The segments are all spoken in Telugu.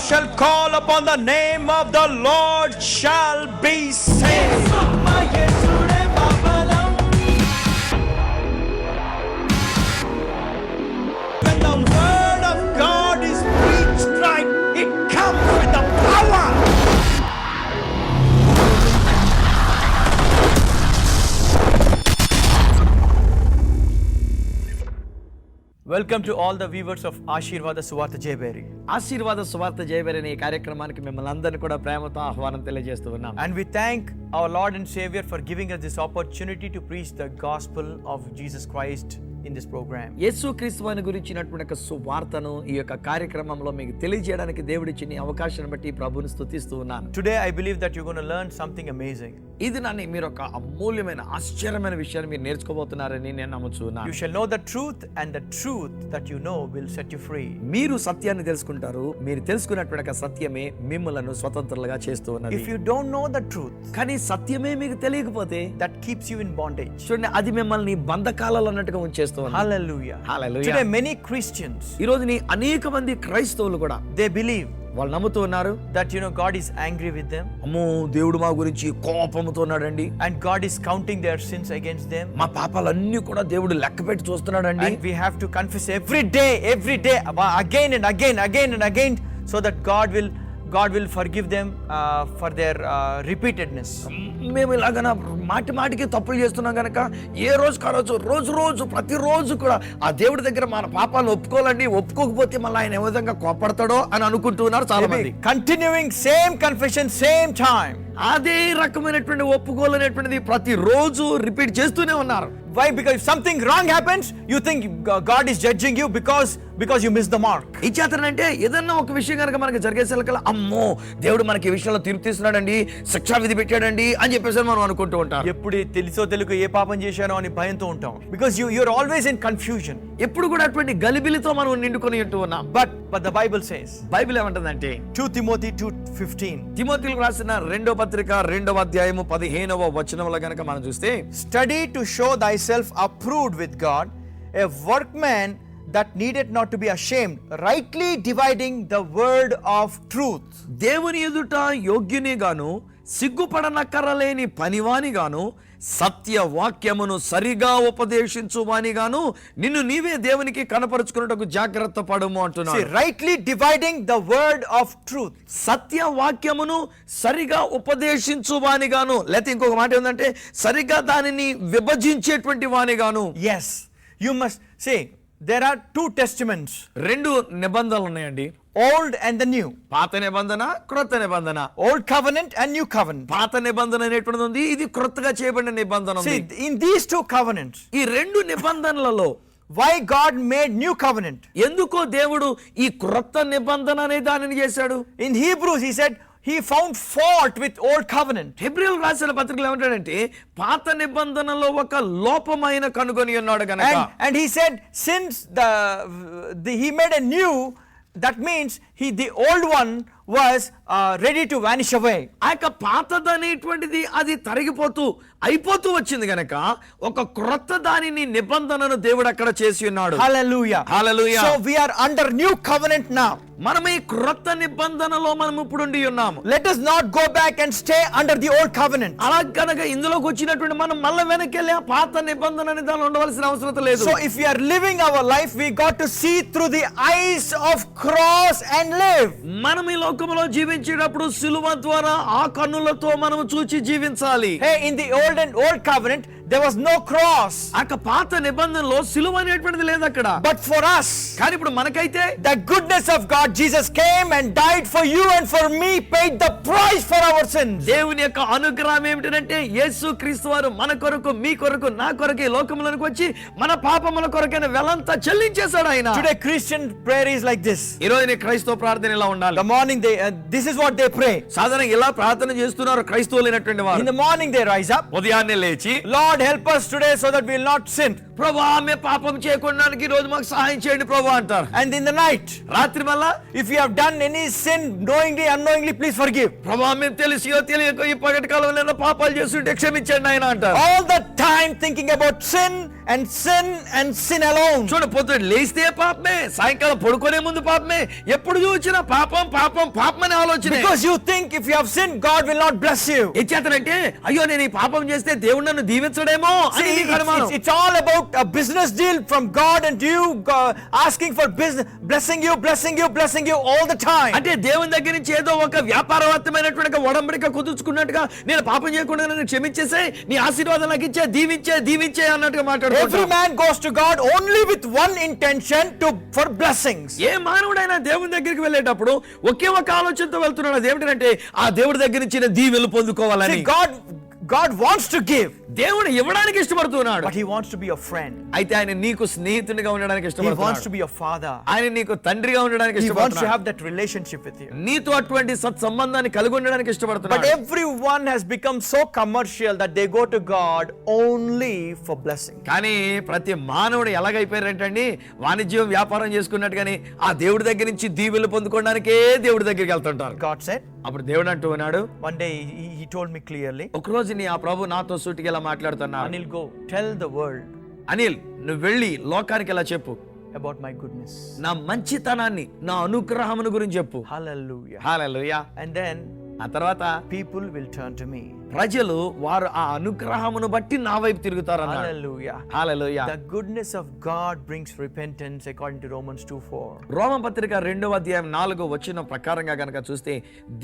shall call upon the name of the Lord shall be saved. When the word of God is preached right, it comes with the power. Welcome to all the viewers of Ashirvada Suvarta Jayaberi. ఆశీర్వాద సువార్త జయబేరి అనే ఈ కార్యక్రమానికి మిమ్మల్ని అందరినీ కూడా ప్రేమతో ఆహ్వానం తెలియజేస్తూ ఉన్నాం. And we thank our Lord and Savior for giving us this opportunity to preach the gospel of Jesus Christ in this program. యేసుక్రీస్తు వారిని గురించినటువంటి ఒక సువార్తను ఈ యొక్క కార్యక్రమంలో మీకు తెలియజేయడానికి దేవుడిచ్చిన ఈ అవకాశాన్ని బట్టి ప్రభువుని స్తుతిస్తూ ఉన్నాను. Today I believe that you're going to learn something amazing. ఇది నన్ను మీరు ఒక అమూల్యమైన ఆశ్చర్యమైన విషయాన్ని మీరు నేర్చుకోబోతున్నారని నేను నమ్ముతున్నాను. You shall know the truth, and the truth that you know will set you free. మీరు సత్యాన్ని తెలుసుకుంటారు. మీరు తెలుసుకున్నటువంటి సత్యమే మిమ్మల్ని స్వతంత్రులుగా చేస్తూ ఉన్నది. If you don't know the truth, కానీ సత్యమే మీకు తెలియకపోతే that keeps you in bondage. చూడండి, అది మిమ్మల్ని బంధకాలలో అన్నట్టుగా ఉంచేస్తూ ఉన్నది. Hallelujah. Hallelujah. Today many Christians, ఈ రోజుని అనేక మంది క్రైస్తవులు కూడా they believe వాళ్ళు నమ్ముతూ ఉన్నారు that God is angry with them, అమ్మో దేవుడు మా గురించి కోపంతో ఉన్నాడండి, and God is counting their sins against them, మా పాపాలన్నీ కూడా దేవుడు లెక్క పెట్టి చూస్తున్నాడండి. and we have to confess every day again and again so that God will forgive them for their repeatedness. మేము ఇలాగన మాటికి తప్పులు చేస్తున్నాం కనుక ఏ రోజు రోజు ప్రతిరోజు కూడా ఆ దేవుడి దగ్గర మన పాపాలను ఒప్పుకోకపోతే మళ్ళీ ఆయన ఏ విధంగా కోపడతాడో అని అనుకుంటున్నారు చాలా మంది. Continuing same confession same time, అదే రకమైనటువంటి ఒప్పుకోలేనటువంటిది ప్రతిరోజు రిపీట్ చేస్తూనే ఉన్నారు. Why? Because if something wrong happens, you think God is judging you because you missed the mark. ఇచ్చేతనంటే ఏదన్నా ఒక విషయం కనుక మనకి జరిగేసరికల్లా అమ్మో దేవుడు మనకి ఈ విషయంలో తీర్పు తీస్తున్నాడండి, శిక్షా విధి పెట్టాడండి అని చెప్పేసి మనం అనుకుంటూ ఉంటాం. ఎప్పుడు తెలియక ఏ పాపం చేశానో అని భయంతో ఉంటాం. Because you're always in confusion. ఎప్పుడు కూడా అటువంటి గలిబిలితో మనం నిండుకొని ఉంటూ ఉన్నాం. But the Bible says, Bible ఏమంటుందంటే 2 Timothy 2:15, తిమోతిలకు రాసిన 2వ పత్రిక 2వ అధ్యాయము 15వ వచనంలో గనుక మనం చూస్తే, study to show thyself approved with God, a workman that needed not to be ashamed, rightly dividing the word of truth. దేవుని ఎదుట యోగ్యుని గాను సిగ్గుపడనక్కరలేని పనివాని గాను సత్య వాక్యమును సరిగా ఉపదేశించువాని గాను నిన్ను నీవే దేవునికి కనపరుచుకున్నటకు జాగ్రత్త పడము అంటున్నాడు. See, rightly dividing the word of truth. సత్య వాక్యమును సరిగా ఉపదేశించువాని గాను, లేకపోతే ఇంకొక మాట ఏంటంటే సరిగా దానిని విభజించేటువంటి వాని గాను. Yes, you must say there are 2 testaments. 2 నిబంధనలు ఉన్నాయండి, old and the new. పాత నిబంధన క్రొత్త నిబంధన. Old covenant and new covenant. పాత నిబంధన అనేటువంటిది ఉంది, ఇది క్రొత్తగా చేయబడిన నిబంధన ఉంది. See, in these 2 covenants, ఈ 2 నిబంధనలలో why God made new covenant? ఎందుకో దేవుడు ఈ క్రొత్త నిబంధన అనే దానిని చేశాడు. In Hebrews he said he found fault with old covenant. హెబ్రీయులకు రాసిన పత్రికలో ఏమంటాడంటే పాత నిబంధనలో ఒక లోపమైన కనుగొని ఉన్నాడు గనుక, and he said since he made a new, that means the old one was ready to vanish away. ఆ యొక్క పాతదనేటువంటిది అది తరిగిపోతూ అయిపోతూ వచ్చింది గనక ఒక క్రొత్త దానిని నిబంధనను దేవుడు అక్కడ చేసి ఉన్నాడు. Hallelujah. Hallelujah. So we are under new covenant now. మనం ఈ క్రొత్త నిబంధనలో మనం ఇప్పుడు ఉండి ఉన్నాము. Let us not go back and stay under the old covenant. అలా కనుక ఇందులోకి వచ్చినటువంటి మనం మళ్ళీ వెనక్కి వెళ్ళి ఆ పాత నిబంధన అనే దానిలో ఉండవలసిన అవసరం లేదు. So if we are living our life, we got to see through the eyes of cross and live. మనం ఈ లోకంలో జీవించేటప్పుడు సిలువ ద్వారా ఆ కన్నులతో మనం చూచి జీవించాలి. Hey, in the old covenant there was no cross. ఆ పాత నిబంధనలో సిలువ అనేటువంటిది లేదు అక్కడ. But for us, కానీ ఇప్పుడు మనకైతే the goodness of God, Jesus came and died for you and for me, paid the price for our sins. దేవుని యొక్క అనుగ్రహం ఏమిటంటే యేసుక్రీస్తు వారు మన కొరకు, మీ కొరకు, నా కొరకు ఈ లోకములోకి వచ్చి మన పాపముల కొరకైన వెలంతా చెల్లించేశాడు ఆయన. Today Christian prayer is like this. ఈ రోజు క్రైస్తవ ప్రార్థన ఇలా ఉండాలి. The morning this is what they pray. సాధారణంగా ఇలా ప్రార్థన చేస్తున్నారు క్రైస్తవులైనటువంటి వారు. In the morning they rise up, ఉదయాన్నే లేచి, Lord help us today so that we will not sin. ప్రభువా మేము పాపం చేయకుండా ఈ రోజు మాకు సహాయం చేయండి ప్రభువా అంటారు. And in the night, రాత్రి మళ్ళా, if you have done any sin knowingly unknowingly, please forgive. ప్రభువా మేము తెలిసియో తెలియక ఈ పగటి కాలంలో పాపాలు చేస్తుంటే క్షమించండి ఆయన అంటారు. All the time thinking about sin and sin alone. చూడు, పొద్దున లేస్తే పాపమే, సాయంకాలం పడుకునే ముందు పాపమే, ఎప్పుడు చూసినా పాపం పాపం పాపం అనే ఆలోచన. Because you think if you have sinned, God will not bless you. ఎచ్చేతనంటే అయ్యో నేను ఈ పాపం చేస్తే దేవుడు నన్ను దీవించడేమో అని నీకు అనుమానం. It's all about a business deal from God and you, asking for business, blessing you all the time. అంటే దేవుని దగ్గర నుంచి ఏదో ఒక వ్యాపారవంతమైనటువంటి ఒడంబడిక కుదుర్చుకున్నట్టుగా నేను పాపం చేయకుండా నన్ను క్షమించేసే, నీ ఆశీర్వాదం నాకు ఇచ్చే, దీవించే అన్నట్టుగా మాట్లాడుతున్నాడు. Every man goes to God only with one intention, for blessings. ఏ మానవుడైనా దేవుని దగ్గరికి వెళ్ళేటప్పుడు ఒకే ఒక ఆలోచనతో వెళ్తున్నాడు. అదేమిటంటే ఆ దేవుడి దగ్గర నుంచి దీవెనలు పొందుకోవాలని. God wants to give. దేవుడు ఇవ్వడానికి ఇష్టపడుతున్నాడు. But he wants to be a friend. అయితే ఆయన నీకు స్నేహితునిగా ఉండడానికి ఇష్టపడుతున్నాడు. He wants to be a father. ఆయన నీకు తండ్రిగా ఉండడానికి ఇష్టపడుతున్నాడు. He wants to ఇష్టపడుతున్నాడు. have that relationship with you. నీతో అటువంటి సత్సంబంధాన్ని కలిగి ఉండడానికి ఇష్టపడుతున్నాడు. But everyone has become so commercial that they go to God only for blessing. కానీ ప్రతి మానవుడు ఎలాగైపోయారంటండి, వాణిజ్యం వ్యాపారం చేసుకున్నట్టుగానే ఆ దేవుడి దగ్గర నుంచి దీవెనలు పొందుకోవడానికే దేవుడి దగ్గరికి వెళ్తుంటారు. God said, అప్పుడు దేవుడు అంటూ ఉన్నాడు, one day he told me clearly, ఒక రోజు ఆ ప్రభు నాతో సూటిగా ఇలా మాట్లాడుతున్నాడు. Anil, go tell the world, Anil, నువ్వు వెళ్ళి లోకానికి ఇలా చెప్పు about my goodness, నా మంచితనాన్ని, నా అనుగ్రహమును గురించి చెప్పు. Hallelujah. హల్లెలూయా. And then ఆ తర్వాత people will turn to me. ప్రజలు వారు ఆ అనుగ్రహమును బట్టి నా వైపు తిరుగుతారు అన్నాడు. Hallelujah. Hallelujah. The goodness of God brings repentance according to Romans 2:4. రోమపత్రిక 2:4 ప్రకారంగా గనక చూస్తే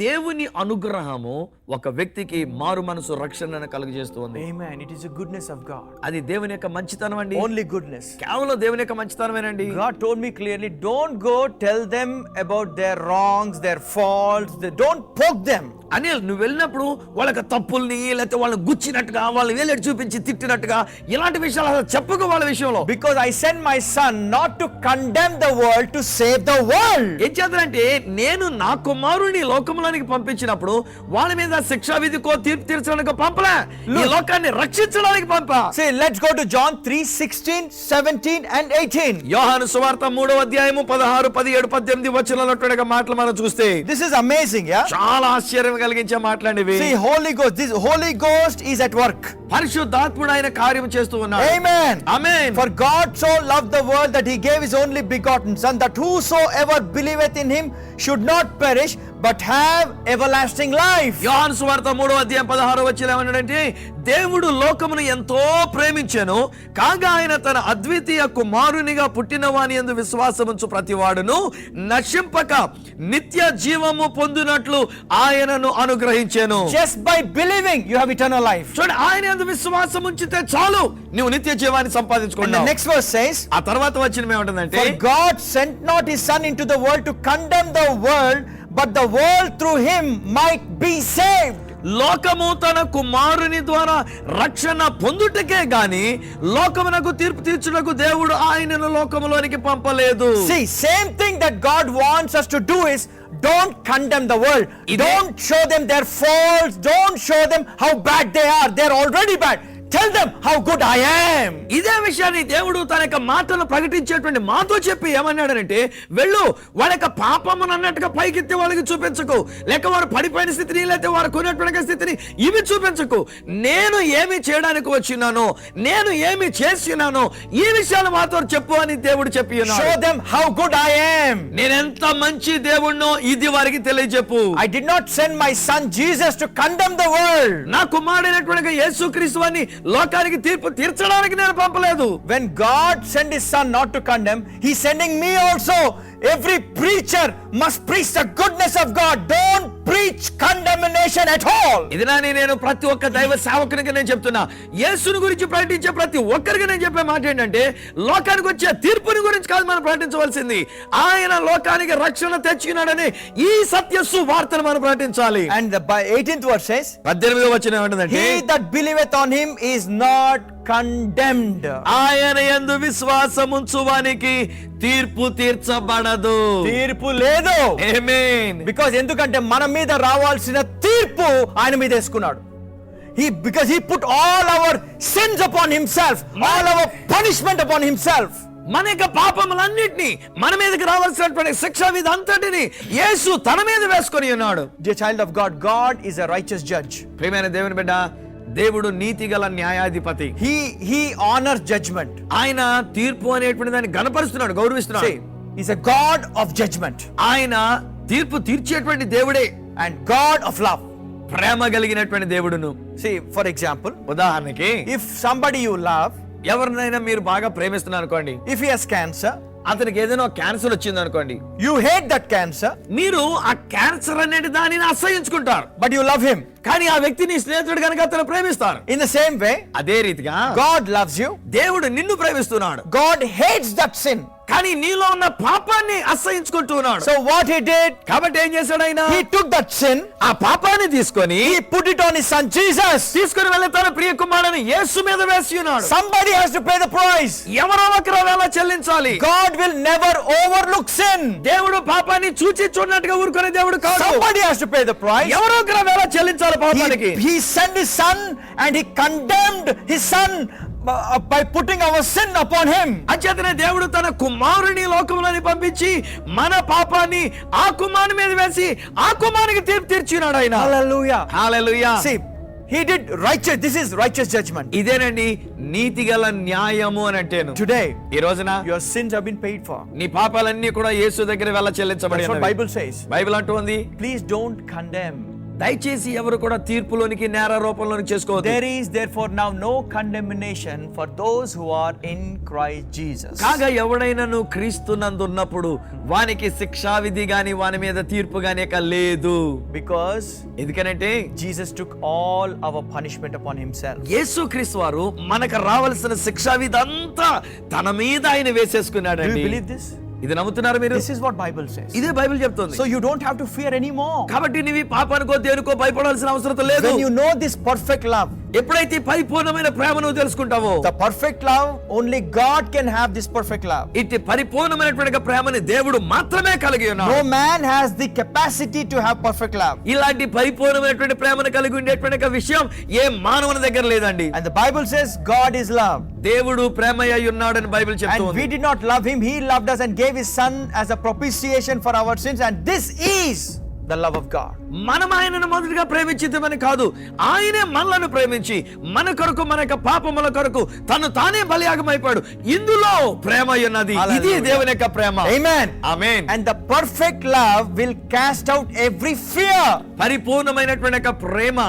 దేవుని అనుగ్రహము ఒక వ్యక్తికి మారు మనసు రక్షణను కలుగజేస్తుంది. Amen. It is the goodness of God. అది దేవుని యొక్క మంచితనం అండి. Only goodness. కేవలం దేవుని యొక్క మంచితనమేనండి. God told me clearly, don't go tell them about their wrongs, their faults. Don't poke them. Anil, నువ్వు వెళ్ళినప్పుడు వాళ్ళకి తప్పుల్ని లేకపోతే వాళ్ళని గుచ్చినట్టుగా, వాళ్ళని వేలెట్టి చూపించి తిట్టినట్టుగా ఇలాంటి విషయాలు అసలు చెప్పుకో వాళ్ళ విషయంలో. Because I sent my son not to condemn the world, to save the world. ఏం చేద్దానంటే నేను నా కుమారుని లోకంలోనికి పంపించినప్పుడు వాళ్ళ మీద శిక్షా విధికో తీర్పు తీర్చడానికి పంపలే, ఈ లోకాన్ని రక్షించడానికి పంపా. Say, let's go to John 3:16, 17 and 18. యోహాను సువార్త 3:16, 17, 18 మాటలు మనం చూస్తే This is amazing, yeah? చాలా ఆశ్చర్యం కలిగించే మాట్లాడినవి. See, this Holy Ghost is at work. పరిశుద్ధాత్ముడు ఆయన కార్యం చేస్తూ ఉన్నాడు. Amen. Amen. For God so loved the world that he gave his only begotten son, that whosoever believeth in him should not perish but have everlasting life. యోహాను సువార్త 3:16 ఏమన్నాడంటే, దేవుడు లోకమును ఎంతో ప్రేమించెను, కాగా ఆయన తన అద్వితీయ కుమారునిగా పుట్టిన వాని యందు విశ్వాసముంచు ప్రతివాడును నశింపక నిత్య జీవము పొందునట్లు ఆయనను అనుగ్రహించెను. Just by believing you have eternal life. చూడండి, ఆయన యందు విశ్వాసం ఉంచితే చాలు, నువ్వు నిత్య జీవాన్ని And the సంపాదించుకున్నావు. next verse says, ఆ తర్వాత వచ్చిన ఏమంటుందంటే, for God sent not his son into the world to condemn the world, but the world through him might be saved. లోకము తన కుమారుని ద్వారా రక్షణ పొందుటకే గాని లోకమునకు తీర్పు తీర్చుటకు దేవుడు ఆయనను లోకములోనికి పంపలేదు. See, same thing that God wants us to do is, don't condemn the world. Don't show them their faults. Don't show them how bad they are. They're already bad. Tell them how good I am. ఇదే విషయాన్ని దేవుడు తన యొక్క మాటలు ప్రకటించేటువంటి మాతో చెప్పి ఏమన్నాడనంటే, వెళ్ళు వాళ్ళ యొక్క పాపమును అన్నట్టుగా పైకెత్తి వాళ్ళకి చూపించకు, లేక వారు పడిపోయిన స్థితిని లేకపోతే వారు కొన్నటువంటి స్థితిని ఇవి చూపించకు. నేను ఏమి చేయడానికి వచ్చినానో, నేను ఏమి చేస్తున్నానో ఈ విషయాలు మాతో చెప్పు అని దేవుడు చెప్పి ఉన్నాడు. Show them how good I am. నేను ఎంత మంచి దేవుణ్ణో ఇది వారికి తెలియజెప్పు. I did not send my son Jesus to condemn the world. నా కుమారుడైనటువంటి యేసుక్రీస్తు వారిని లోకానికి తీర్పు తీర్చడానికి నేను పంపలేదు. When God sent his son not to condemn, he's sending me also. Every preacher must preach the goodness of God. Don't preach condemnation at all. ఇదినాని నేను ప్రతి ఒక్క దైవ సేవకునికి నేను చెప్తున్నా, యేసుని గురించి ప్రకటించే ప్రతి ఒక్కరికి నేను చెప్పే మాట ఏంటంటే, లోకానికి వచ్చే తీర్పుని గురించి కాదు మనం ప్రకటించవలసింది, ఆయన లోకానికి రక్షణ తెచ్చుకున్నాడని ఈ సత్య సువార్తను మనం ప్రకటించాలి. And by 18th verse says, 18వ వచనం ఏమంటుందంటే, he that believeth on him is not condemned. ఆయన యందు విశ్వాసముంచు వానికి తీర్పు తీర్చబడదు. తీర్పు లేదు. ఆమేన్. Because ఎందుకంటే మన మీద రావాల్సిన తీర్పు ఆయన మీద వేసుకున్నాడు. Because he put all our sins upon himself, all our punishment upon himself. మన యొక్క పాపములన్నిటినీ, మన మీదకి రావాల్సినటువంటి శిక్ష విధి అంతటిని యేసు తన మీద వేసుకొని ఉన్నాడు. Dear child of God, God is a righteous judge. ప్రియమైన దేవుని బిడ్డ, దేవుడు నీతిగల న్యాయాధిపతి. He honors judgment. ఆయన తీర్పు అనేటువంటి దాన్ని గణపరుస్తున్నాడు, గౌరవిస్తున్నాడు. See, he's a God of judgment ఆయన తీర్పు తీర్చేటువంటి దేవుడే, and God of love. ప్రేమ కలిగినటువంటి దేవుడును. See, for example, ఉదాహరణకి if somebody you love, ఎవరినైనా మీరు బాగా ప్రేమిస్తున్నారు అనుకోండి, if he has cancer, అతనికి ఏదైనా క్యాన్సర్ వచ్చింది అనుకోండి, you hate that cancer, మీరు ఆ క్యాన్సర్ అనేది దానిని అసహించుకుంటారు, but you love him. కానీ ఆ వ్యక్తిని స్నేహితుడు కనుక అతను ప్రేమిస్తారు. In the same way, అదే రీతిగా God loves you. దేవుడు నిన్ను ప్రేమిస్తున్నాడు, God hates that sin. కానీ నీలో ఉన్న పాపాన్ని అసహించుకుంటూ ఉన్నాడు. So what he did, కాబట్టి ఏం చేశాడు ఆయన? he took that sin, ఆ పాపాన్ని తీసుకొని he put it on his son Jesus. తీసుకొని వెళ్ళి తన ప్రియ కుమారుని యేసు మీద వేసి ఉన్నాడు. Somebody has to pay the price. ఎవరో ఒకరు వేళ చెల్లించాలి. God will never overlook sin. దేవుడు పాపాన్ని చూచి చూడనట్టుగా ఊరుకునే దేవుడు కాదు. Somebody has to pay the price. ఎవరో ఒకరు వేళ చెల్లించాలి పాపానికి. He sent his son and he condemned his son by putting our sin upon him. అంచేతనే దేవుడు తన కుమారుని లోకములోని పంపించి మన పాపాన్ని ఆ కుమారుని మీద వేసి ఆ కుమారునికి తీర్పు తీర్చినాడు ఆయన. Hallelujah. Hallelujah. See, he did righteous. This is righteous judgment. ఇదేనండి నీతిగల న్యాయము అని అంటేను. Today, ఈ రోజున your sins have been paid for. నీ పాపాలన్నీ కూడా యేసు దగ్గర వెళ్ళ చెల్లించబడి That's what ఉన్నవి. Bible says. బైబిల్ అంటోంది, Please don't condemn. దయచేసి ఎవరు కూడా తీర్పులోనికి నేర రూపంలోనికి చేసుకోవద్దు. There is therefore now no condemnation for those who are in Christ Jesus. కాగా ఎవడైనాను క్రీస్తునందు ఉన్నప్పుడు వానికి శిక్షావిధి గాని వాని మీద తీర్పు గాని ఇక లేదు. Because ఎందుకనంటే Jesus took all our punishment upon himself. యేసుక్రీస్తు వారు మనకు రావాల్సిన శిక్షావిధి అంతా తన మీద ఆయన Do you వేసేసుకున్నాడండి. believe this? ఇది నమ్ముతున్నారు మీరు? This is what Bible says. ఇదే బైబిల్ చెప్తుంది. So you don't have to fear anymore. కాబట్టి నీవి పాపానికో దేనికో భయపడాల్సిన అవసరం లేదు. When you know this perfect love, ఎప్పుడైతే పరిపూర్ణమైన ప్రేమ నువ్వు తెలుసుకుంటావో, the perfect love, only God can have this perfect love. ఇట్టి పరిపూర్ణమైనటువంటి ప్రేమని దేవుడు మాత్రమే కలిగి ఉన్నాడు. No man has the capacity to have perfect love. ఇలాంటి పరిపూర్ణమైనటువంటి ప్రేమను కలిగి ఉండేటువంటి విషయం ఏ మానవుని దగ్గర లేదండి. And the Bible says God is love. దేవుడు ప్రేమయ్య ఉన్నాడని బైబిల్ And చెప్తుంది. we did not love him. He loved us and gave his son as a propitiation for our sins. And this is the love of God. మనం ఆయనను మొదటిగా ప్రేమించితమని కాదు, ఆయనే మనలను ప్రేమించి మన కొరకు మన యొక్క పాపముల కొరకు తను తానే బలియాగమైపోయాడు. ఇందులో ప్రేమ ఉన్నది. ఇది Hallelujah. దేవుని యొక్క ప్రేమ. Amen. Amen. And the perfect love will cast out every fear. పరిపూర్ణమైనటువంటి యొక్క ప్రేమ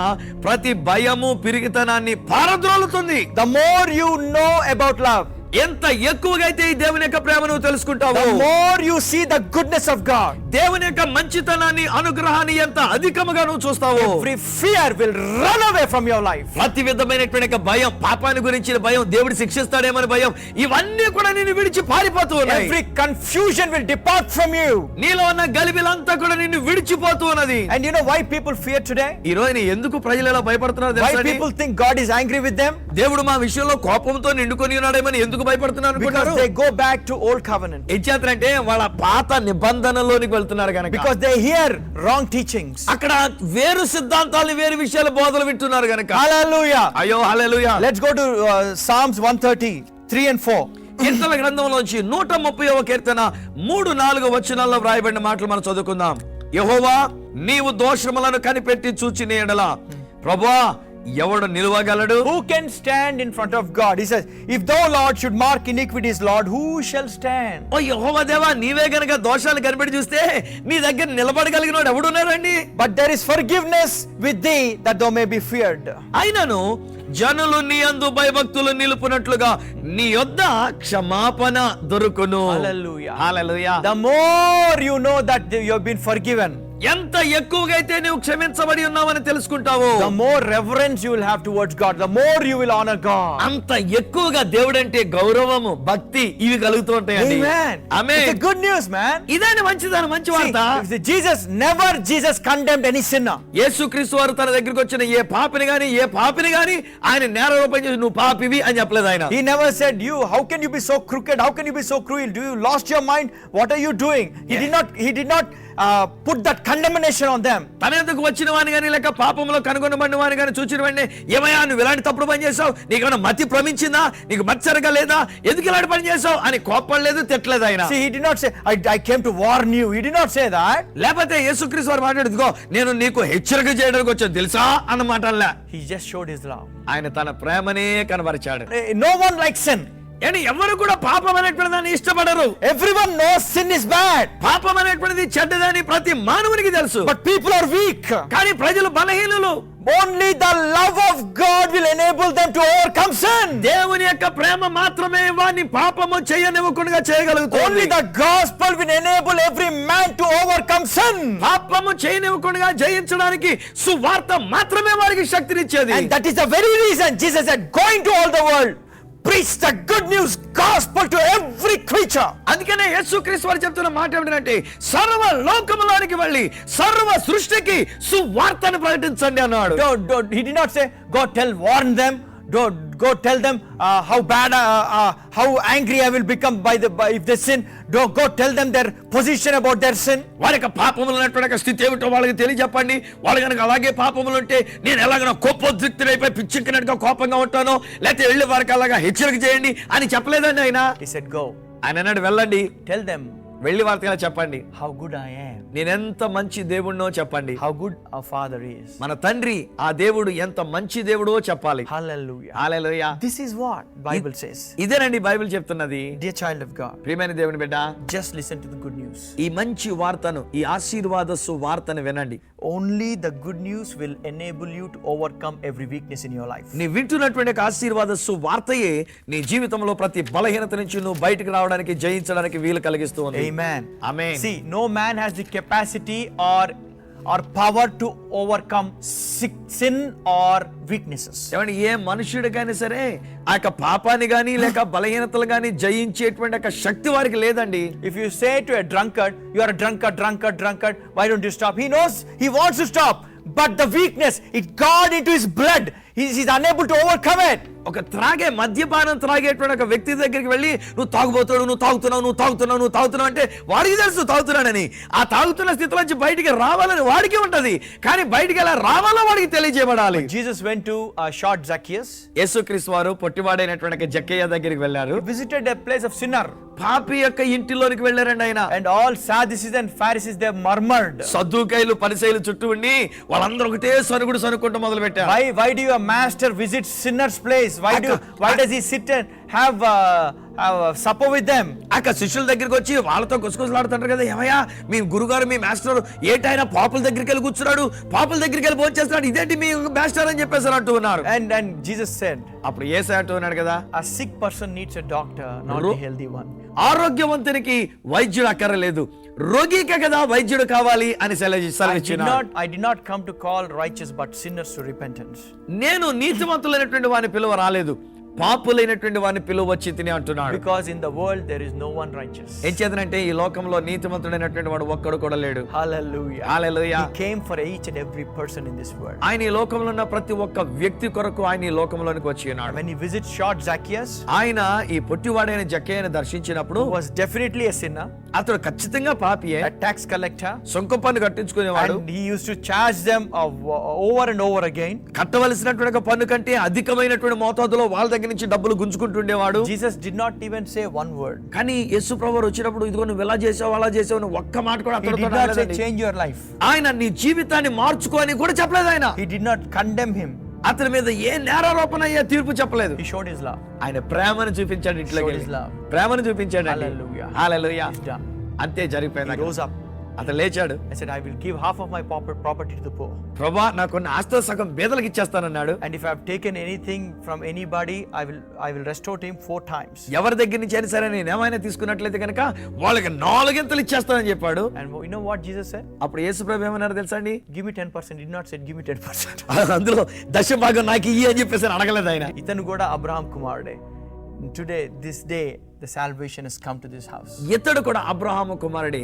ప్రతి భయము పిరిగితనాన్ని పారద్రోలుతుంది. The more you know about love, ఎంత ఎక్కువగా అయితే ఈ దేవుని యొక్క ప్రేమ నువ్వు తెలుసుకుంటావు, the more you see the goodness of God. దేవుని యొక్క మంచితనాన్ని అనుగ్రహాన్ని ఎంత అధికముగా నువ్వు చూస్తావు. Every fear will run away from your life. ప్రతి విధమైనటువంటి యొక్క భయం, పాపాన్ని గురించిన భయం, దేవుడు శిక్షిస్తాడేమని భయం, ఇవన్నీ కూడా నిన్ను విడిచి పారిపోతూ ఉన్నాయి. Every confusion will depart from you. నీలో ఉన్న గలిబిలంతా కూడా నిన్ను విడిచిపోతూ ఉన్నది. And you know why people fear today? ఈ రోజు ఎందుకు ప్రజలు ఎలా భయపడుతున్నారు Why తెలుసా? people think God is angry with them? దేవుడు మా విషయంలో కోపంతో నిండుకొని ఉన్నాడేమని ఎందుకు భయపడుతున్నారు Because అనుకుంటారు? they go back to old covenant. ఇచ్చేతంటే వాళ్ళ పాత నిబంధనలోనికి వెళ్తున్నారు కనుక. Because they hear wrong teachings. అక్కడ వేరు సిద్ధాంతాలు, వేరు విషయాల బోధలు వింటున్నారు కనుక. Hallelujah. అయ్యో హల్లెలూయా. Let's go to Psalms 130, 3 and 4. కీర్తనల గ్రంథంలోంచి 130వ కీర్తన 3-4 వచనాల్లో వ్రాయబడిన మాటలు మనం చదువుకుందాం. యెహోవా, నీవు దోషములను కనిపెట్టి చూచిన యెడల ప్రభువా ఎవడు నిలువగలడు? Who can stand in front of God? He says, if thou Lord should mark iniquities, Lord, who shall stand? ఓ యెహోవా దేవా, నీవే గనుక దోషాలు కనిపెట్టి చూస్తే నీ దగ్గర నిలబడగలిగిన వాడు ఎవడున్నారండి? But there is forgiveness with thee that thou may be feared. అయినను జనులు నీ యందు భయభక్తులు నిలుపునట్లుగా నీ యొద్ద క్షమాపణ దొరుకును. Hallelujah. Hallelujah. The more you know that you have been forgiven, ఎంత ఎక్కువగా అయితే నువ్వు క్షమించబడి ఉన్నావని తెలుసుకుంటావు, the more reverence you will have towards God, the more you will honor God. అంత ఎక్కువగా దేవుడంటే గౌరవము, భక్తి ఇవి కలుగుతూ ఉంటాయండి. Amen. Amen. It's a good news, man. ఇదేని మంచిదని మంచి వార్త. See, Jesus condemned any sinner. యేసుక్రీస్తు వారు తన దగ్గరికి వచ్చిన ఏ పాపిని గాని ఆయన నేరారోపణ చేసి నువ్వు పాపివి అని చెప్పలేదు ఆయన. He never said, how can you be so crooked? How can you be so cruel? Do you lost your mind? What are you doing? He did not put that condemnation on them. తన ఎందుకు వచ్చిన వాని గాని లేక పాపంలో కనుగొనబడిన వాని గాని చూచిన వెంటనే ఏమయ్యా నువ్వు ఇలాంటి తప్పుడు పని చేసావు, నీకేమైనా మతి భ్రమించిందా, నీకు మత్సరగా లేదా, ఎందుకు ఇలాంటి పని చేసావు అని కోప్పడలేదు, తిట్టలేదు ఆయన. See, he did not say, I came to warn you. He did not say that. లేకపోతే యేసుక్రీస్తు వారు మాట్లాడుతుగో నేను నీకు హెచ్చరిక చేయడానికి వచ్చాను తెలుసా అన్నమాట అలా. He just showed his love. ఆయన తన ప్రేమనే కనబరిచాడు. No one likes sin. అని ఎవరు కూడా పాపం అనేటువంటి దాన్ని ఇష్టపడరు. Everyone knows sin is bad. పాపం అనేటువంటిది చెడ్డదని ప్రతి మానవునికి తెలుసు. But people are weak. కానీ ప్రజలు బలహీనులు. Only the love of God will enable them to overcome sin. దేవుని యొక్క ప్రేమ మాత్రమే వారిని పాపము చేయనివ్వకుండా చేయగలుగుతుంది. Only the gospel will enable every man to overcome sin. పాపము చేయనివ్వకుండా జయించడానికి సువార్త మాత్రమే వారికి శక్తినిచ్చేది. And that is the very reason Jesus said, going to all the world, preach the good news gospel to every creature. అందుకనే యేసుక్రీస్తు వారు చెప్తున్న మాట ఏమిటంటే సర్వ లోకములోనికి వెళ్ళి సర్వ సృష్టికి సువార్తను ప్రకటించండి అన్నాడు. He did not say, go warn them. Go tell them how bad, how angry I will become if they sin. Go tell them their position about their sin. వారి యొక్క పాపములు ఉన్నటువంటి స్థితి ఏమిటో వాళ్ళకి తెలియజెప్పండి. వాళ్ళు కనుక అలాగే పాపములు ఉంటే నేను ఎలాగైనా కోపోద్రిక్తుడైపోయి పిచ్చెక్కినట్టుగా కోపంగా ఉంటానో, లేకపోతే వెళ్ళి వారికి అలాగా హెచ్చరిక చేయండి అని చెప్పలేదండి ఆయన. He said, go. ఆయన అన్నాడు వెళ్ళండి, tell them వెళ్ళి వార్తగా చెప్పండి how good I am. నేనెంత మంచి దేవుడినో చెప్పండి. How good our Father is. మన తండ్రి ఆ దేవుడు ఎంత మంచి దేవుడో చెప్పాలి. Hallelujah. Hallelujah. This is what Bible says. ఇదేనండి బైబిల్ చెప్తున్నది. Dear child of God, ప్రియమైన దేవుని బిడ్డ, just listen to the good news. ఈ మంచి వార్తను, ఈ ఆశీర్వాద సువార్తను వినండి. Only the good news will enable you to overcome every weakness in your life. నీ వింటున్నటువంటి ఆశీర్వాద సువార్తయే నీ జీవితంలో ప్రతి బలహీనత నుంచి నువ్వు బయటికి రావడానికి, జయించడానికి వీలు కలిగిస్తూ ఉంది. Amen. Amen. See, no man has the capacity or power to overcome sin or weaknesses. ఏమండి ఏ మనుషుడికైనా సరే ఆ యొక్క పాపాన్ని గాని లేక బలహీనతలు గాని జయించేటువంటి ఒక శక్తి వారికి లేదండి. If you say to a drunkard, you are a drunkard, why don't you stop? He knows he wants to stop, but the weakness, it got into his blood. He's unable to overcome it. ఒక మద్యపానం త్రాగేటువంటి ఒక వ్యక్తి దగ్గరికి వెళ్ళి నువ్వు తాగుబోతాడు, నువ్వు తాగుతున్నావు అంటే వాడికి తెలుసు తాగుతున్నాడని. ఆ తాగుతున్న స్థితి నుంచి బయటికి రావాలని వాడికి ఉంటది, కానీ బయటికి ఎలా రావాలో వాడికి తెలియజేయబడాలి. Jesus went to short Zacchaeus. యేసుక్రీస్తు వారు పొట్టివాడైనటువంటి జక్కయ్య దగ్గరికి వెళ్ళారు. He visited a place of sinner. పాపి యొక్క ఇంటిలోనికి వెళ్ళారండి ఆయన. And all Sadducees and Pharisees, they murmured. సద్దూకైలు పరిసయ్యులు చుట్టూ ఉండి వాళ్ళందరూ ఒకటే సనుక్కుంటూ మొదలు పెట్టారు. Why do your master visit sinners' place? Why does he sit and have supper with them? అక్క శిష్యుల దగ్గరికి వచ్చి వాళ్ళతో గుసగుసలాడుతుంటారు కదా, ఏమయ్యా మీ గురుగారు, మీ మాస్టర్ ఏటైనా పాపుల దగ్గరికి వెళ్ళి కూర్చున్నాడు, పాపుల దగ్గరికి వెళ్ళి భోజనం చేస్తున్నాడు, ఇదేంటి మీ మాస్టర్ అని చెప్పేసి అంటూ ఉన్నారు. And Jesus said, అప్పుడు యేసయ్య అంటూ ఉన్నాడు కదా, a sick person needs a doctor, not a healthy one. ఆరోగ్యవంతునికి వైద్యుడు అక్కర్లేదు, రోగికే కదా వైద్యుడు కావాలి అని సెలవిచ్చాడు. I did not come to call righteous but sinners to repentance. నేను నీతిమంతులైనటువంటి వారిని పిలువ రాలేదు, పాపులైనటువంటి వారిని పిలువచ్చి తిని అంటున్నాడు. Because in the world there is no one righteous. ఏం చేతనంటే ఈ లోకంలో నీతిమంతుడైనటువంటి వాడు ఒక్కడు కూడా లేడు. Hallelujah. Hallelujah. He came for each and every person in this world. ఆయన ఈ లోకంలో ఉన్న ప్రతి ఒక్క వ్యక్తి కొరకు ఆయన ఈ లోకంలోనికి వచ్చి ఉన్నాడు. When he visits short Zacchaeus, ఆయన ఈ పొట్టివాడైన జక్కయ్యను దర్శించినప్పుడు, who was definitely a sinner, అతడు ఖచ్చితంగా పాపియే, a tax collector, సొంక పన్ను కట్టించుకునేవాడు. and he used to charge them over and over again. కట్టవలసినటువంటి పన్ను కంటే అధికమైనటువంటి మోతాదులో వాళ్ళ దగ్గర నుంచి డబ్బులు గుంజుకుంటుండేవాడు. Jesus did not even say one word. కానీ యేసు ప్రభువు వచ్చినప్పుడు ఇదిగో నువ్వు ఇలా చేసావు అలా చేసావు అని ఒక్క మాట కూడా He did not say change your life. ఆయన నీ జీవితాన్ని మార్చుకో అని కూడా చెప్పలేదు. ఆయన He did not condemn him. అతని మీద ఏ నేరారోపణ అయ్యే తీర్పు చెప్పలేదు. He showed his love. ఆయన ప్రేమను చూపించాడు, ఇంట్లోకి ప్రేమను చూపించాడు. Hallelujah. హల్లెలూయా. He's done. అంతే జరిగిపోయింది. He rose up. అతను లేచాడు. I said, I will give half of my property to the poor. ప్రభువా నాకు ఆస్తి సగం బీదలకు ఇచ్చేస్తానన్నాడు. And if I have taken anything from anybody, I will restore to him 4 times. ఎవరి దగ్గర నుంచి అయినా సరే నేను ఏమైనా తీసుకున్నట్లయితే కనుక వాళ్ళకి 4 గింతలు ఇచ్చేస్తానని చెప్పాడు. And you know what Jesus said? అప్పుడు యేసు ప్రభు ఏమన్నారు తెలుసా అండి? Give me 10%. He did not say give me 10%. అందులో దశభాగం నాకు ఇయ్యి అని చెప్పేసి అడగలేదు ఆయన. ఇతను కూడా అబ్రహాం కుమారుడే. Today, this day, the salvation has come to this house. ఇతడు కూడా అబ్రహాము కుమారుడే,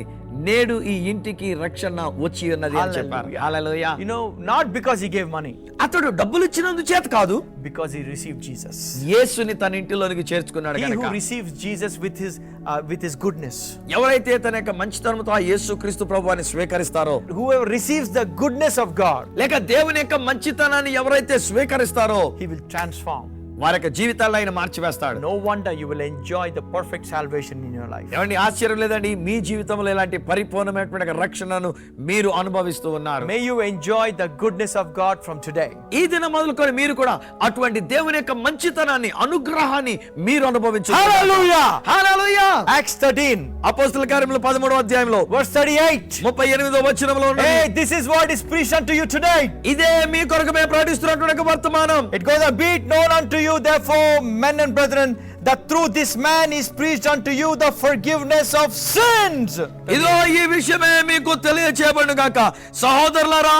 నేడు ఈ ఇంటికి రక్షణ వచ్చి ఉన్నది అని చెప్పారు. హల్లెలూయా. You know, not because he gave money, అతడు డబ్బులు ఇచ్చినందు చేత కాదు, because he received Jesus. యేసుని తన ఇంటిలోనికి చేర్చుకున్నాడు He కనుక. who receives Jesus with his goodness, ఎవరైతే తన యొక్క మంచితనంతో ఆ యేసుక్రీస్తు ప్రభువాన్ని స్వీకరిస్తారో, whoever receives the goodness of God, లేక దేవుని యొక్క మంచితనాన్ని ఎవరైతే స్వీకరిస్తారో, he will transform. వారి యొక్క జీవితాలను ఆయన మార్చివేస్తాడు. No wonder you will enjoy the perfect salvation in your life. ఏమండి, ఆశ్చర్యం లేదండి, మీ జీవితంలో ఇలాంటి పరిపూర్ణమైనటువంటి రక్షణను మీరు అనుభవిస్తూ ఉన్నారు. May you enjoy the goodness of God from today. ఈ దినం మొదలుకొని మీరు కూడా అటువంటి దేవుని యొక్క మంచితనాన్ని, అనుగ్రహాన్ని మీరు అనుభవించు. Hallelujah! హల్లెలూయా. Acts 13 అపోస్తల కార్యములు 13వ అధ్యాయంలో verse 38. 38వ వచనంలో ఉన్నది. Hey, this is what is preached unto you today. ఇదే మీ కొరకు మేము ప్రకటిస్తున్నటువంటి వర్తమానం. It goes on, be it known unto you, therefore, men and brethren, that through this man is preached unto you the forgiveness of sins. ఇదో ఈ విషయమే మీకు తెలియచేయబడును గాక. సహోదరులారా,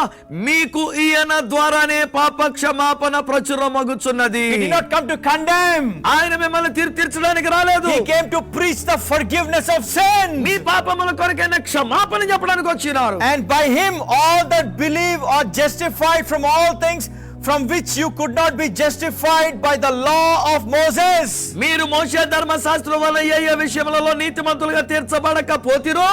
మీకు ఈయన ద్వారానే పాప క్షమాపణ ప్రచురమగుచున్నది. He did not come to condemn. ఆయన మిమ్మల్ని తీర్చడానికి రాలేదు. He came to preach the forgiveness of sins. మీ పాపముల కొరకైనా క్షమాపణ చెప్పడానికి వచ్చినారు. And by him all that believe are justified from all things from which you could not be justified by the law of Moses. మీరు మోషే ధర్మశాస్త్రం వల్ల ఏ విషయములలో నీతిమంతులుగా తీర్చబడకపోతిరో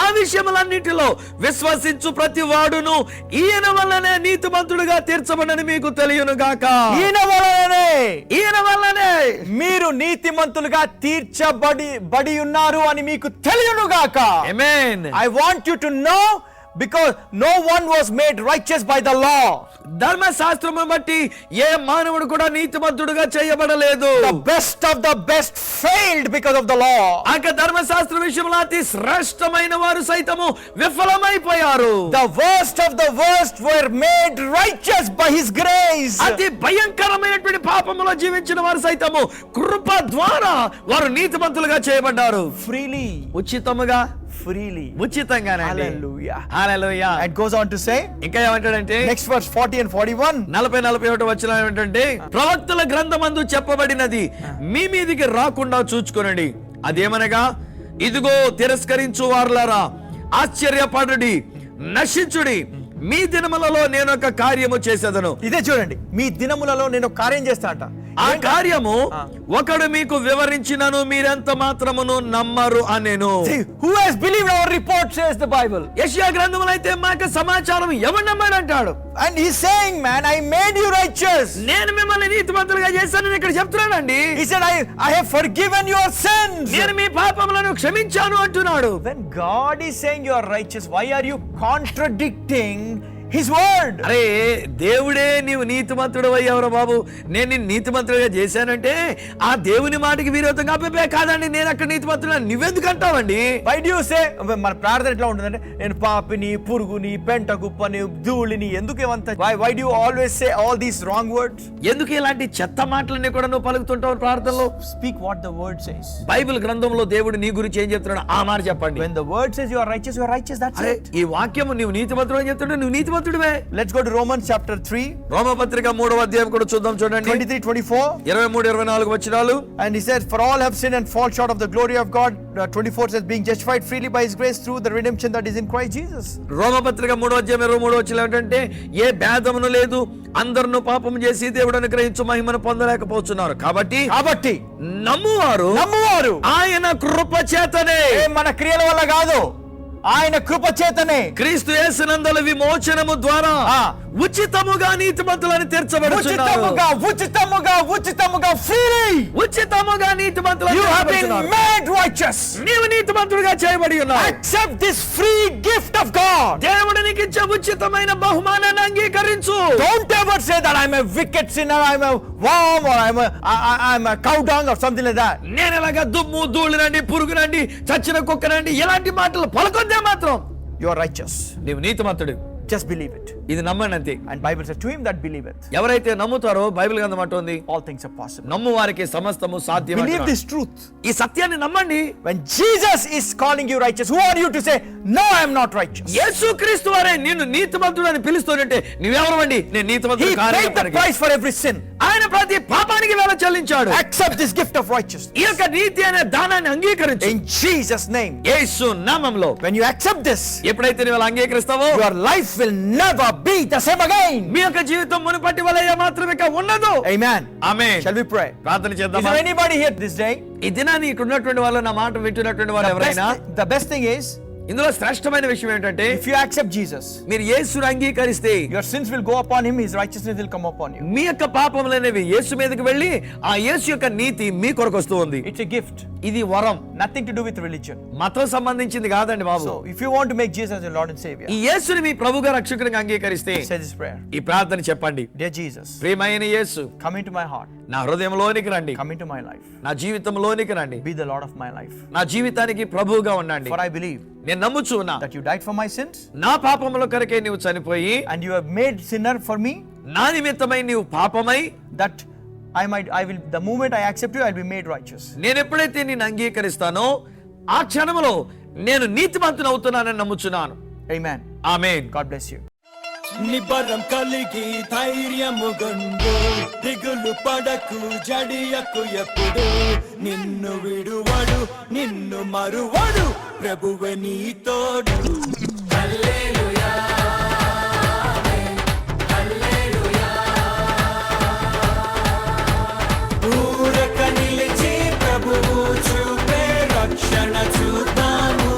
ఆ విషయములన్నిటిలో విశ్వసించు ప్రతి వాడును ఈయన వల్లనే నీతిమంతుడుగా తీర్చబడని మీకు తెలియను గాక. ఈయన వల్లనే మీరు నీతిమంతులుగా తీర్చబడి ఉన్నారు అని మీకు తెలియను గాక. ఆమేన్. I want you to know, because no one was made righteous by the law. ధర్మశాస్త్రమును బట్టి ఏ మానవుడు కూడా నీతిమంతుడుగా చేయబడలేదు. The best of the best failed because of the law. ఆ ధర్మశాస్త్ర విషయంలో అతి శ్రేష్టమైన వారు సైతము విఫలమైపోయారు. The worst of the worst were made righteous by his grace. అతి భయంకరమైనటువంటి పాపములో జీవించిన వారు సైతము కృప ద్వారా వారు నీతిమంతులుగా చేయబడ్డారు. Freely. ఉచితముగా, freely. ఉచితంగానండి. Hallelujah. Hallelujah. It goes on to say, ఇంకా ఏమంటాడంటే next verse 40 and 41. 40-41 వచనం ఏమంటే, ప్రవక్తల గ్రంథమందు చెప్పబడినది మీ మీదికి రాకుండా చూచుకొనండి. అదేమనగా, ఇదిగో తిరస్కరించు వారులారా ఆశ్చర్యపడుడి, నశించుడి, మీ దినములలో నేను ఒక కార్యము చేసేదను. ఇదే చూడండి, మీ దినములలో నేను కార్యం చేస్తా అంట. ఆ కార్యము ఒకడు మీకు వివరించినను మీరెంత మాత్రమును నమ్మరు అనేను. Who has believed our report, says the Bible. యెషయా గ్రంథములో అయితే మాకు సమాచారం ఎవరు నమ్మాడు అంటాడు. And he's saying, man, I made you righteous. నేను మిమ్మల్ని నీతిమంతులుగా చేశానని ఇక్కడ చెప్తున్నానండి. He said, I have forgiven your sins. నేను మీ పాపములను క్షమించాను అంటున్నాడు. When God is saying you are righteous, why are you contradicting his word? అరే, దేవుడే నీవు నీతిమంతుడు అయ్యావురా బాబు, నేను నిన్ను నీతిమంతుడిగా చేశానంటే ఆ దేవుని మాటకి విరోధంగా అబ్బే కాదండి నేను అక్కడ నీతిమంతుడు నువ్వెందుకు అంటావండి? Why do you say, మన ప్రార్థన ఎట్లా ఉంటుందంటే, నేను పాపిని, పురుగుని, పెంట కుప్పని, ధూళిని, ఎందుకు ఏమంత? Why do you always say all these wrong words? ఎందుకు ఇలాంటి చెత్త మాటలన్నీ కూడా నువ్వు పలుకుతుంటావు ప్రార్థనలో? Speak what the word says. Bible గ్రంథంలో దేవుడు నీ గురించి ఏం చెప్తున్నాడు ఆ మాట చెప్పండి. When the word says you are righteous, that's అరే, it. ఈ వాక్యము నువ్వు నీతిమంతుడు అని చెప్తుంటే నువ్వు నీతిమంతుడివే. Let's go to Romans chapter 3. రోమపత్రిక 3వ అధ్యాయం కూడా చూద్దాం, చూడండి. 23-24. 23-24 వచనాలు. And he says, for all have sinned and fall short of the glory of God. 24 says, being justified freely by his grace through the redemption that is in Christ Jesus. రోమపత్రిక 3వ అధ్యాయం 23వ వచనం ఏంటంటే, ఏ భేదమును లేదు, అందరూ పాపము చేసి దేవుడు అనుగ్రహించు మహిమను పొందలేకపోతున్నారు. కాబట్టి నమ్మువారు ఆయన కృప చేతనే, మన క్రియల వల్ల కాదు, ఆయన కృప చేతనే క్రీస్తు యేసునందల విమోచనము ద్వారా ఉచితముగా నీతిమంతులను తీర్చబడుచున్నారు. ఉచితముగా freely. ఉచితముగా నీతిమంతులను You have been made righteous. నీవు నీతిమంతుడిగా చేయబడి ఉన్నావు. Accept this free gift of God. దేవుడు నీకు ఇచ్చే ఉచితమైన బహుమానాన్ని అంగీకరించు. Don't ever say that I'm a wicked sinner, I'm a worm, or I'm a cow dung or something like that. నేను ఇలాగా దుమ్ము ధూళినండి, పురుగునండి, చచ్చిన కుక్కనండి ఇలాంటి మాటలు పలకొద్దే మాత్రం. You are righteous. నీవు నీతిమంతుడు. Just believe it. ఇది నమ్మండి అంతే. And Bible says, to him that believeth. ఎవరైతే నమ్ముతారో బైబిల్ గ్రంథం అంటోంది, all things are possible. నమ్ము వారికి సమస్తము సాధ్యం. Believe this truth. ఈ సత్యాన్ని నమ్మండి. When Jesus is calling you righteous, who are you to say, no, I am not righteous? యేసుక్రీస్తు వారే నిన్ను నీతిమంతుడు అని పిలుస్తుంటే నువ్వెవరవండి? నేను నీతిమంతుడు కానే. He paid the price for every sin. ఆయన ప్రతి పాపానికి వేల చెల్లించాడు. Accept this gift of righteousness. ఈ యొక్క నీతి అనే దానాన్ని అంగీకరించు. In Jesus' name. యేసు నామములో. When you accept this, ఎప్పుడైతే నీవు అంగీకరిస్తావో, your life will never be the same again. మీ యొక్క జీవితం మునుపటి వలె మాత్రమే ఉండదు. Amen. Amen. Shall we pray? ప్రార్థన Is చేద్దామా? there anybody here this day? ఈ దినాన్ని ఇక్కడ ఉన్నటువంటి వాళ్ళు, నా మాట వింటున్నటువంటి వారు ఎవరైనా, The best thing is, ఇందులో శ్రేష్టమైన విషయం ఏంటంటే, if you accept Jesus, మీరు యేసుని అంగీకరిస్తే your sins will go upon him, his righteousness will come upon you. మీ యొక్క పాపములనేవి యేసు మీదకి వెళ్ళి ఆ యేసు యొక్క నీతి మీ కొరకు వస్తూ ఉంది. It's a gift. ఇది వరం, Nothing to do with religion. మతం సంబంధించింది కాదండి బాబు. So, if you want to make Jesus your Lord and Savior, ఈ యేసుని మీ ప్రభుగా రక్షకునిగా అంగీకరిస్తే say this prayer. ఈ ప్రార్థన చెప్పండి. Dear Jesus, ప్రియమైన యేసు, come into my heart. నా హృదయంలోనికి రండి. Come into my life. నా జీవితంలోనికి రండి. Be the Lord of my life. నా జీవితానికి ప్రభువుగా ఉండండి. For I believe నేను నమ్ముచున్నా that you died for my sins నా పాపముల కొరకే నీవు చనిపోయి, and you have made sinner for me, నా నిమిత్తమై నీవు పాపమై, that I will, the moment I accept you, I'll be made righteous. నేను ఎప్పుడైతే నిన్ను అంగీకరిస్తానో ఆ క్షణములో నేను నీతిమంతుని అవుతున్నానని నమ్ముచున్నాను. Amen. Amen. God bless you. నిబరం కలిగి ధైర్యముగొండు, దిగులు పడకు, జడియకు ఎప్పుడు, నిన్ను విడువడు, నిన్ను మరువడు, ప్రభువే నీ తోడు. హల్లెలూయా, హల్లెలూయా. ఊరక నిలిచి ప్రభువు చూపే రక్షణ చూద్దాము.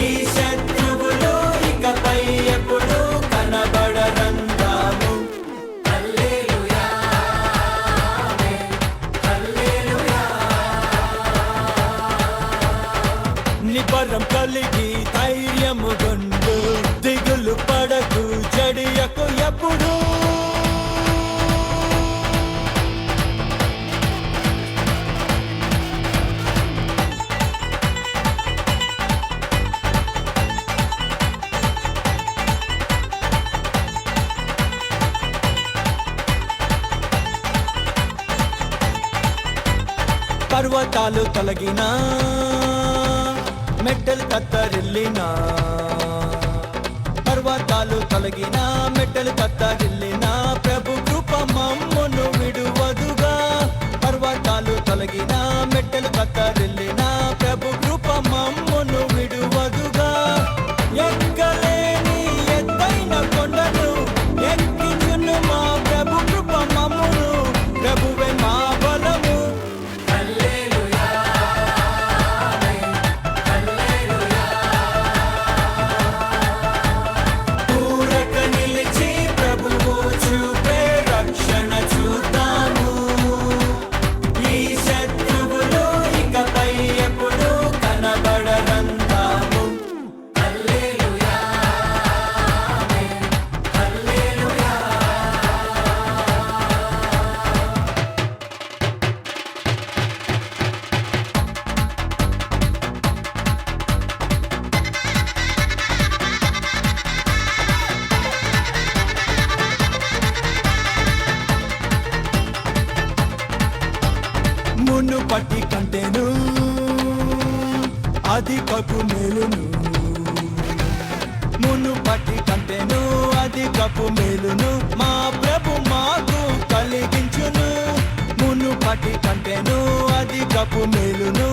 ఈ శత్రువులు ఇకపై ఎప్పుడు కనబడరందాము. హల్లెలూయా, హల్లెలూయా. నిబరం కలిగి ధైర్యముగొండు, దిగులు పడకు, జడియకు ఎప్పుడు. పర్వతాలు తొలగినా, మెట్టలు కత్తరిల్లినా, పర్వతాలు తొలగినా, మెట్టలు కత్తరిల్లినా, ప్రభు కృప మమ్మును విడువదుగా. పర్వతాలు తొలగినా, మెట్టలు కత్తరిల్లినా, ప్రభు కృప మమ్మును విడువదుగా. ఎక్కలేని ఎత్తైన కొండను ఎక్కించును మా ప్రభు కృప మమ్మును, ప్రభువే మా బలము. ఊరక నిలిచి ప్రభువు చూపే రక్షణ చూద్దాము. ఈ శత్రువులు ఇకపై ఎప్పుడు కనబడరందాము. హల్లెలూయా, హల్లెలూయా. మునుపటి కంటేను అధికపు మేలును, మునుపటి కంటేను అధికపు మేలును, మా ప్రభు మాకు కలిగించును. మునుపటి కంటేను అధికపు మేలును,